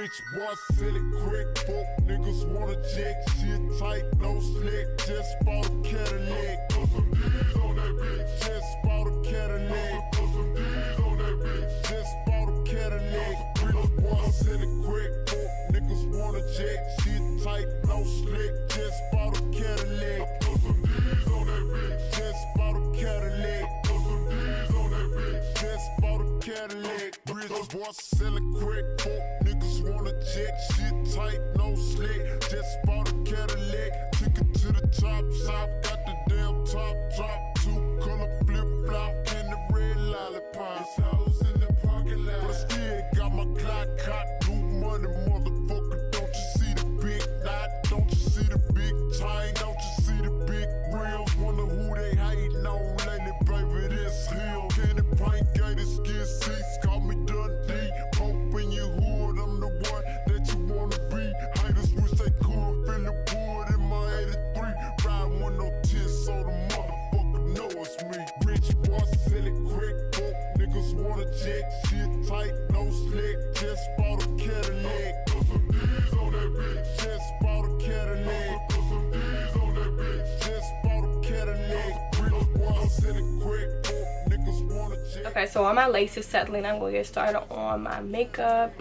Rich boy, silly quick, fuck niggas wanna check. Shit tight, no slick, just bought a Cadillac. Put some D's on that bitch. Just bought a Cadillac. Put some D's on that bitch. Just bought a Cadillac. Rich boy, silly quick, fuck niggas wanna check. Shit tight, no slick, just bought a Cadillac. Put some D's on that bitch. Just bought a Cadillac. Put some D's on that bitch. Just bought a Cadillac. Rich boy, silly quick, fuck niggas wanna check. Shit tight, no slick, just bought a Cadillac. Took it to the top, got the damn top drop. 2-color flip-flop and the red lollipop. It's hoes in the parking lot, but I still got my Glock cocked. New money, motherfucker, don't you see the big knot? Don't you see the big chain? Don't you see the big rims? Wonder who they hating on lately, baby, this hill. Candy paint, gated skin seats, call me Dundee. Hope in your hood, I'm the one that you wanna be. Haters wish they could feel the wood in my 83. Riding with no tears, so the motherfucker know it's me. Rich boy, silly quick, fuck niggas wanna check. Shit tight, no slick, just bought a Cadillac. Put some D's on that bitch. Just bought a Cadillac. Put some D's on that bitch. Just bought a Cadillac. Rich boy, silly quick, fuck niggas wanna check. Okay, so while my lace is settling, I'm gonna get started on my makeup.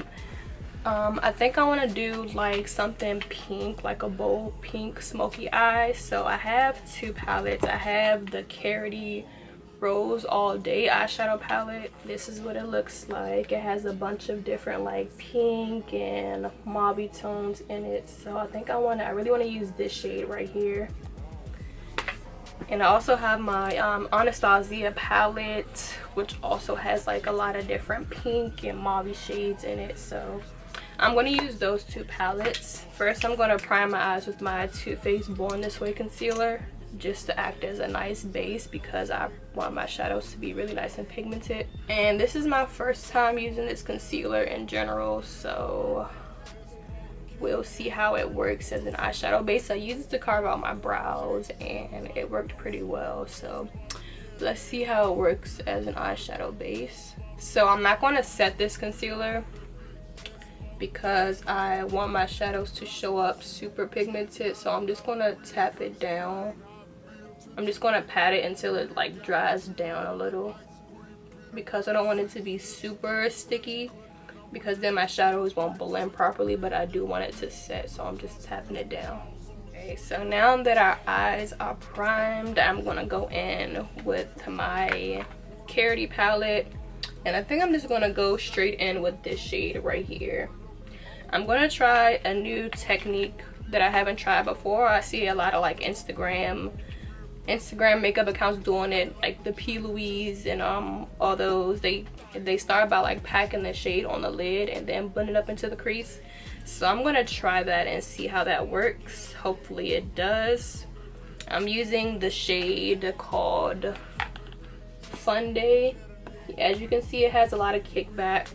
I think I want to do like something pink, like a bold pink smoky eye. So I have two palettes. I have the Karity Rose All Day eyeshadow palette. This is what it looks like. It has a bunch of different like pink and mauve tones in it. So I think I really want to use this shade right here. And I also have my Anastacia palette, which also has like a lot of different pink and mauve shades in it. So I'm going to use those two palettes. First, I'm going to prime my eyes with my Too Faced Born This Way concealer, just to act as a nice base because I want my shadows to be really nice and pigmented. And this is my first time using this concealer in general, so we'll see how it works as an eyeshadow base. I used it to carve out my brows and it worked pretty well, so let's see how it works as an eyeshadow base. So I'm not going to set this concealer because I want my shadows to show up super pigmented, so I'm just going to tap it down. I'm just going to pat it until it like dries down a little because I don't want it to be super sticky, because then my shadows won't blend properly, but I do want it to set, so I'm just tapping it down. Okay, so now that our eyes are primed, I'm going to go in with my Karity palette, and I think I'm just going to go straight in with this shade right here. I'm going to try a new technique that I haven't tried before. I see a lot of like Instagram makeup accounts doing it, like the P. Louise and all those. They start by like packing the shade on the lid and then blend it up into the crease. So I'm gonna try that and see how that works. Hopefully it does. I'm using the shade called Fun Day. As you can see, it has a lot of kickback.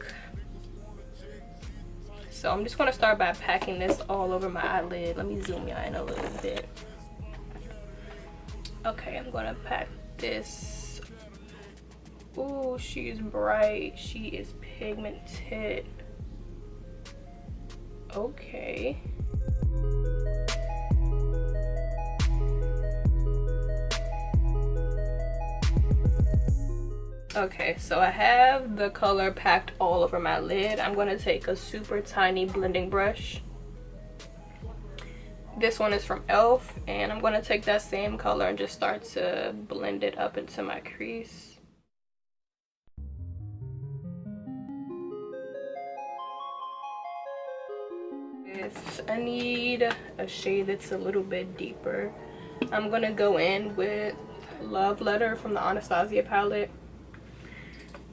So I'm just gonna start by packing this all over my eyelid. Let me zoom you in a little bit. Okay, I'm gonna pack this. Ooh, she is bright. She is pigmented. Okay. Okay, so I have the color packed all over my lid. I'm gonna take a super tiny blending brush. This one is from e.l.f. and I'm gonna take that same color and just start to blend it up into my crease. I need a shade that's a little bit deeper. I'm gonna go in with Love Letter from the Anastacia palette,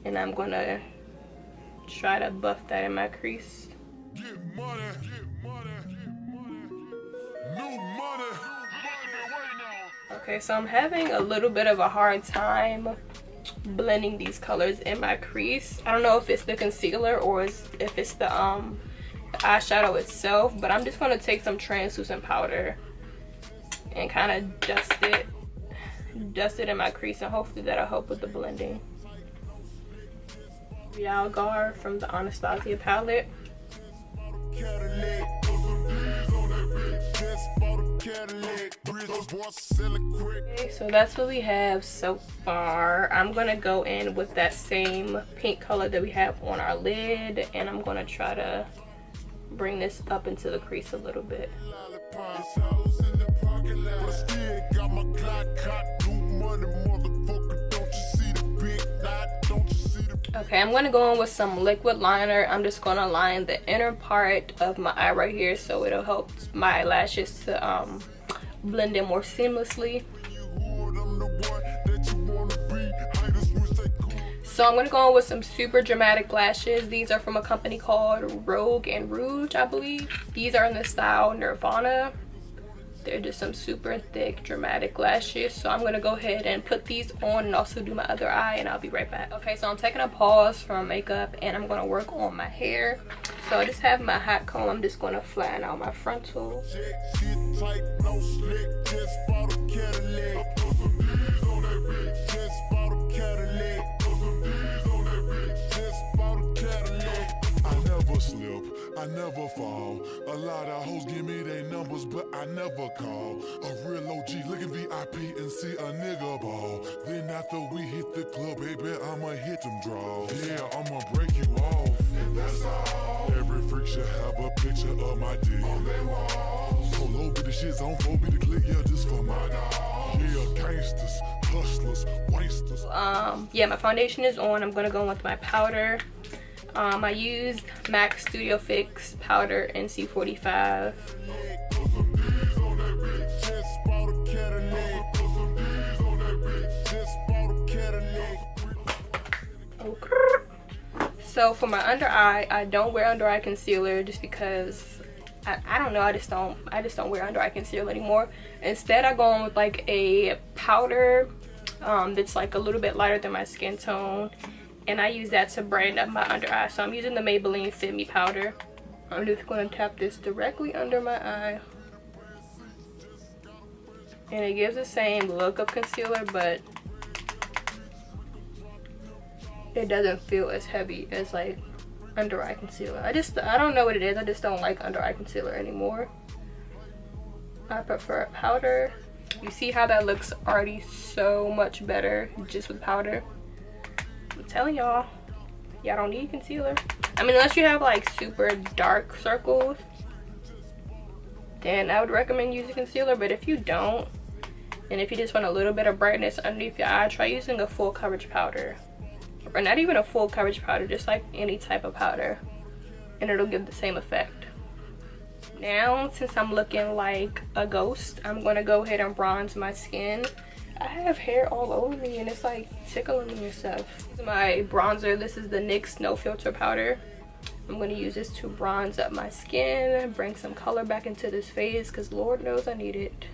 and I'm gonna try to buff that in my crease. Get money, get money, get money. New money. Okay, so I'm having a little bit of a hard time blending these colors in my crease. I don't know if it's the concealer or if it's the eyeshadow itself, but I'm just going to take some translucent powder and kind of dust it in my crease, and hopefully that'll help with the blending. Realgar from the Anastacia palette. Okay, so that's what we have so far. I'm gonna go in with that same pink color that we have on our lid, and I'm gonna try to bring this up into the crease a little bit. Okay, I'm gonna go in with some liquid liner. I'm just gonna line the inner part of my eye right here, so it'll help my lashes to blend in more seamlessly. So I'm gonna go in with some super dramatic lashes. These are from a company called Rogue and Rouge, I believe. These are in the style Nirvana. They're just some super thick dramatic lashes. So I'm gonna go ahead and put these on and also do my other eye, and I'll be right back. Okay, so I'm taking a pause from makeup and I'm gonna work on my hair. So I just have my hot comb. I'm just gonna flatten out my frontal. I never fall. A lot of hoes give me their numbers, but I never call. A real OG looking VIP and see a nigga ball. Then after we hit the club, baby, I'ma hit them draws. Yeah, I'ma break you off. And that's all. Every freak should have a picture of my dick on their walls. So low be the shits on 4 be the click, yeah, just for my dogs. Yeah, gangsters, hustlers, wanksters. Yeah, my foundation is on. I'm gonna go in with my powder. I used MAC Studio Fix powder NC45. So for my under eye, I don't wear under eye concealer just because I don't know, I just don't wear under eye concealer anymore. Instead, I go in with like a powder that's like a little bit lighter than my skin tone, and I use that to brighten up my under eye. So I'm using the Maybeline Fit Me powder. I'm just going to tap this directly under my eye, and it gives the same look of concealer, but it doesn't feel as heavy as like under eye concealer. I don't know what it is, I just don't like under eye concealer anymore. I prefer powder. You see how that looks already so much better just with powder. I'm telling y'all don't need concealer. I mean, unless you have like super dark circles, then I would recommend using concealer. But if you don't, and if you just want a little bit of brightness underneath your eye, try using a full coverage powder. Or not even a full coverage powder, just like any type of powder, and it'll give the same effect. Now, since I'm looking like a ghost, I'm gonna go ahead and bronze my skin. I have hair all over me and it's like tickling me and stuff. This is my bronzer. This is the NYX No Filter powder. I'm gonna use this to bronze up my skin, bring some color back into this face, because Lord knows I need it.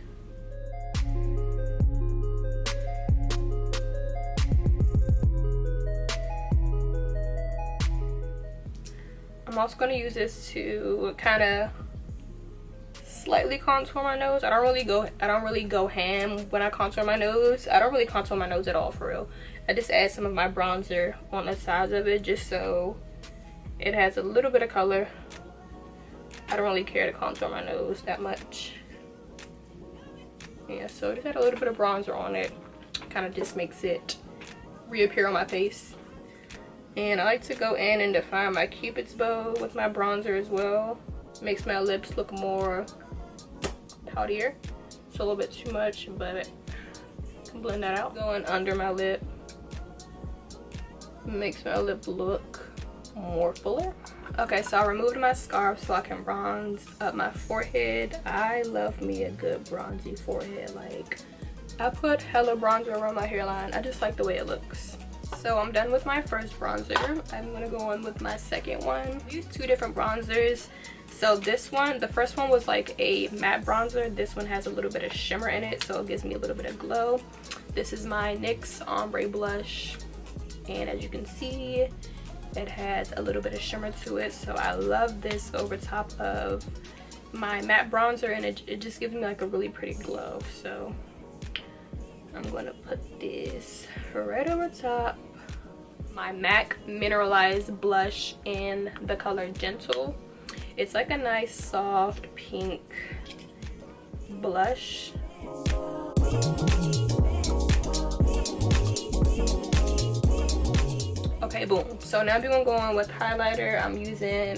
I'm also going to use this to kind of slightly contour my nose. I don't really go ham when I contour my nose. I don't really contour my nose at all, for real. I just add some of my bronzer on the sides of it just so it has a little bit of color. I don't really care to contour my nose that much. Yeah, so just add a little bit of bronzer on it. Kind of just makes it reappear on my face. And I like to go in and define my Cupid's bow with my bronzer as well. Makes my lips look more poutier. It's a little bit too much, but I can blend that out. Going under my lip makes my lip look more fuller. Okay, so I removed my scarf so I can bronze up my forehead. I love me a good bronzy forehead. Like, I put hella bronzer around my hairline. I just like the way it looks. So I'm done with my first bronzer. I'm gonna go on with my second one. I used two different bronzers. So this one, the first one was like a matte bronzer. This one has a little bit of shimmer in it, so it gives me a little bit of glow. This is my NYX Ombre blush, and as you can see, it has a little bit of shimmer to it. So I love this over top of my matte bronzer, and it just gives me like a really pretty glow. So I'm gonna put this right over top. My MAC Mineralize blush in the color Gentle. It's like a nice soft pink blush. Okay, boom. So now we're gonna go on with highlighter.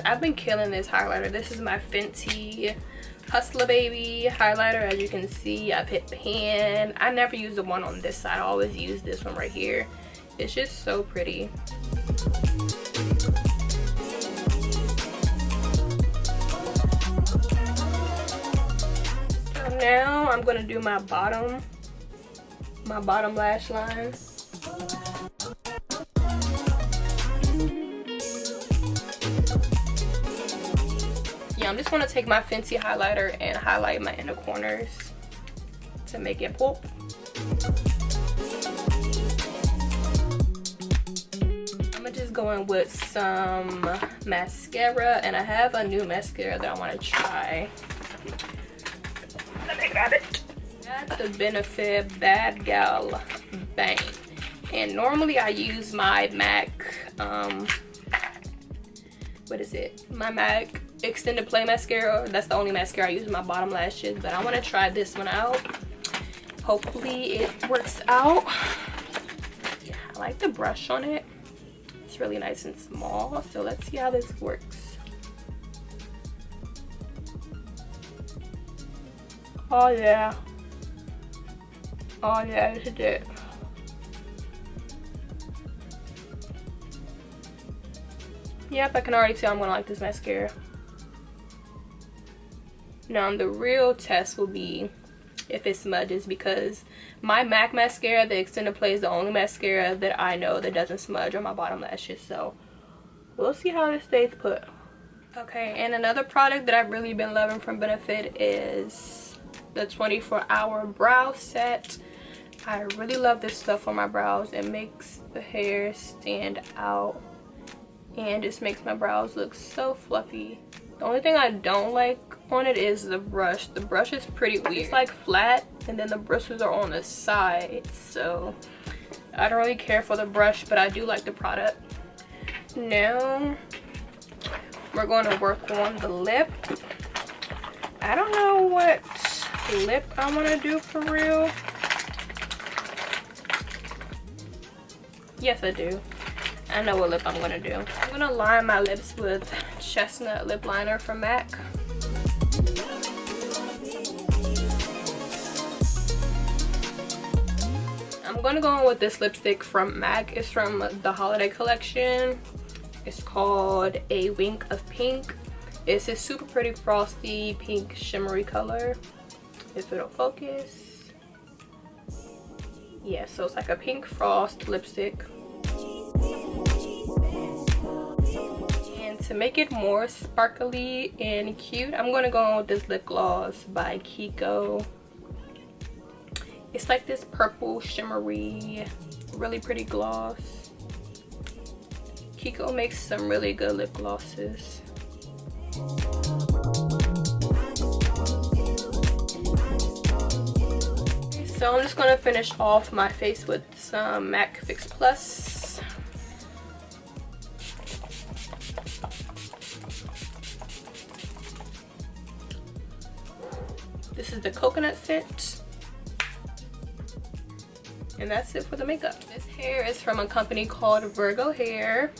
I've been killing this highlighter. This is my Fenty Hustla Baby highlighter. As you can see, I've hit pan. I never use the one on this side. I always use this one right here. It's just so pretty. So now I'm gonna do my bottom lash line. I'm just going to take my Fenty highlighter and highlight my inner corners to make it pop. I'm going to just go in with some mascara, and I have a new mascara that I want to try. Let me grab it. That's the Benefit Bad Gal Bang. And normally I use my MAC, my MAC extended play mascara. That's the only mascara I use in my bottom lashes, but I want to try this one out. Hopefully it works out. Yeah, I like the brush on it. It's really nice and small, so let's see how this works. Oh yeah, this is it. Yep, I can already tell I'm gonna like this mascara. Now the real test will be if it smudges, because my MAC mascara, the extended play, is the only mascara that I know that doesn't smudge on my bottom lashes. So we'll see how this stays put. Okay, and another product that I've really been loving from Benefit is the 24-hour brow set. I really love this stuff for my brows. It makes the hair stand out and just makes my brows look so fluffy. The only thing I don't like on it is the brush. The brush is pretty weird. It's like flat, and then the bristles are on the side. So I don't really care for the brush, but I do like the product. Now we're going to work on the lip. I don't know what lip I want to do for real. Yes, I do. I know what lip I'm gonna do. I'm gonna line my lips with Chestnut Lip Liner from MAC. I'm gonna go in with this lipstick from MAC. It's from the holiday collection. It's called A Wink of Pink. It's a super pretty frosty pink shimmery color. If it'll focus. Yeah, so it's like a pink frost lipstick. To make it more sparkly and cute, I'm going to go on with this lip gloss by Kiko. It's like this purple shimmery, really pretty gloss. Kiko makes some really good lip glosses. So I'm just going to finish off my face with some MAC Fix Plus. This is the coconut scent. And that's it for the makeup. This hair is from a company called Virgo Hair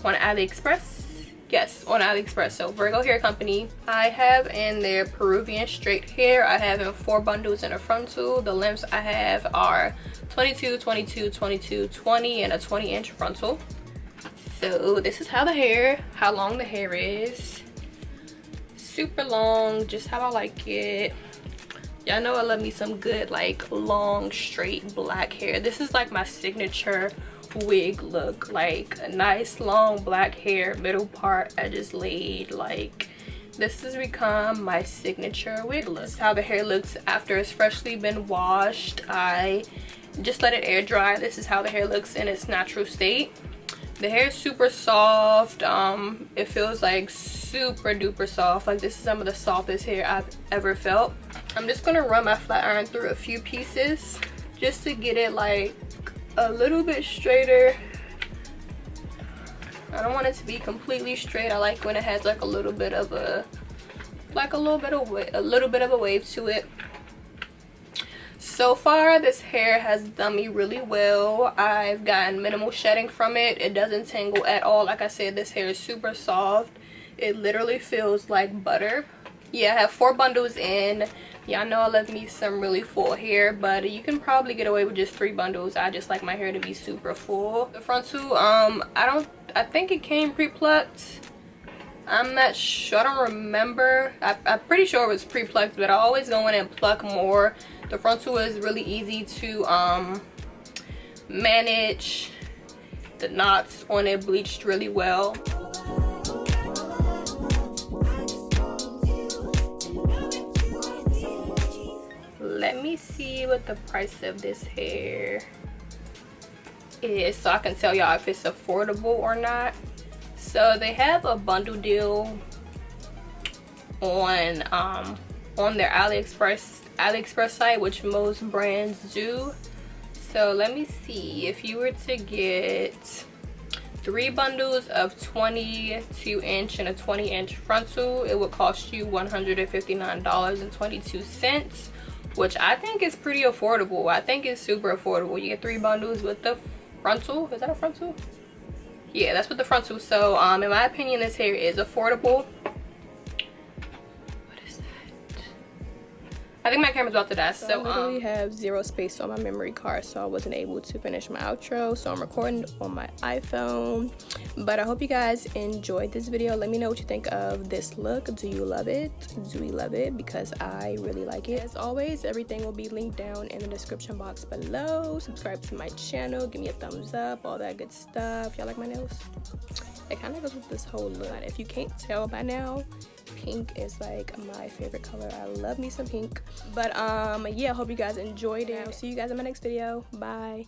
on AliExpress. Yes, on AliExpress. So Virgo Hair Company. I have in their Peruvian Straight hair. I have in 4 bundles in a frontal. The lengths I have are 22, 22, 22, 20, and a 20-inch frontal. So this is how long the hair is. Super long, just how I like it. Y'all know I love me some good like long straight black hair. This is like my signature wig look, like a nice long black hair, middle part I just laid. Like this has become my signature wig look. This is how the hair looks after it's freshly been washed. I just let it air dry. This is how the hair looks in its natural state. The hair is super soft. It feels like super duper soft. Like this is some of the softest hair I've ever felt. I'm just gonna run my flat iron through a few pieces just to get it like a little bit straighter. I don't want it to be completely straight. I like when it has like a little bit of a wave to it. So far this hair has done me really well. I've gotten minimal shedding from it. It doesn't tangle at all. Like I said, this hair is super soft. It literally feels like butter. Yeah, I have 4 bundles in. Y'all know I love me some really full hair, but you can probably get away with just 3 bundles. I just like my hair to be super full. The frontal, I think it came pre-plucked. I'm not sure, I don't remember. I'm pretty sure it was pre-plucked, but I always go in and pluck more. The frontal is really easy to manage. The knots on it bleached really well. Let me see what the price of this hair is so I can tell y'all if it's affordable or not. So they have a bundle deal on their AliExpress site, which most brands do. So let me see, if you were to get 3 bundles of 22-inch and a 20-inch frontal, it would cost you $159.22, which I think is pretty affordable. I think it's super affordable. You get 3 bundles with the frontal. Is that a frontal? Yeah, that's with the frontal. So in my opinion, this hair is affordable. What is that? I think my camera's about to die. So I literally have 0 space on my memory card, so I wasn't able to finish my outro. So I'm recording on my iPhone. But I hope you guys enjoyed this video. Let me know what you think of this look. Do you love it? Do we love it? Because I really like it. As always, everything will be linked down in the description box below. Subscribe to my channel, give me a thumbs up, all that good stuff. Y'all like my nails? It kind of goes with this whole look. If you can't tell by now, pink is like my favorite color. I love me some pink. But yeah, I hope you guys enjoyed it. I'll see you guys in my next video. Bye.